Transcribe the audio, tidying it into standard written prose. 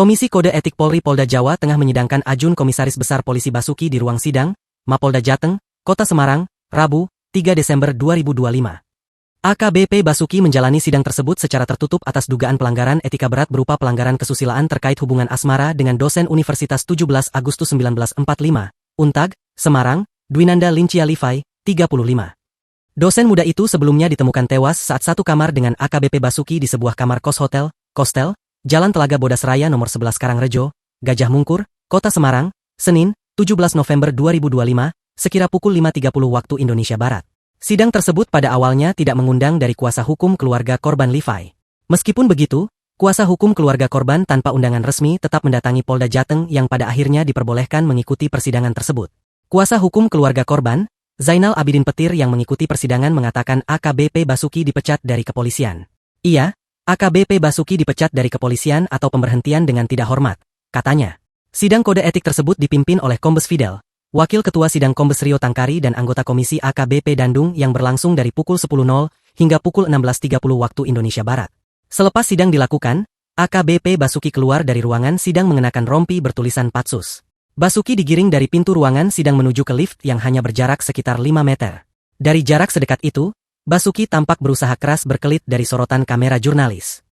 Komisi Kode Etik Polri Polda Jawa Tengah menyidangkan Ajun Komisaris Besar Polisi Basuki di ruang sidang, Mapolda Jateng, Kota Semarang, Rabu, 3 Desember 2025. AKBP Basuki menjalani sidang tersebut secara tertutup atas dugaan pelanggaran etika berat berupa pelanggaran kesusilaan terkait hubungan asmara dengan dosen Universitas 17 Agustus 1945, Untag, Semarang, Dwinanda Lincia Livai, 35. Dosen muda itu sebelumnya ditemukan tewas saat satu kamar dengan AKBP Basuki di sebuah kamar kos hotel, Kostel, Jalan Telaga Bodas Raya nomor 11 Karangrejo, Gajah Mungkur, Kota Semarang, Senin, 17 November 2025, sekira pukul 5.30 waktu Indonesia Barat. Sidang tersebut pada awalnya tidak mengundang dari kuasa hukum keluarga korban Livai. Meskipun begitu, kuasa hukum keluarga korban tanpa undangan resmi tetap mendatangi Polda Jateng yang pada akhirnya diperbolehkan mengikuti persidangan tersebut. Kuasa hukum keluarga korban, Zainal Abidin Petir yang mengikuti persidangan mengatakan AKBP Basuki dipecat dari kepolisian. AKBP Basuki dipecat dari kepolisian atau pemberhentian dengan tidak hormat, katanya. Sidang kode etik tersebut dipimpin oleh Kombes Fidel, Wakil Ketua Sidang Kombes Rio Tangkari dan anggota Komisi AKBP Dandung yang berlangsung dari pukul 10.00 hingga pukul 16.30 waktu Indonesia Barat. Selepas sidang dilakukan, AKBP Basuki keluar dari ruangan sidang mengenakan rompi bertulisan Patsus. Basuki digiring dari pintu ruangan sidang menuju ke lift yang hanya berjarak sekitar 5 meter. Dari jarak sedekat itu, Basuki tampak berusaha keras berkelit dari sorotan kamera jurnalis.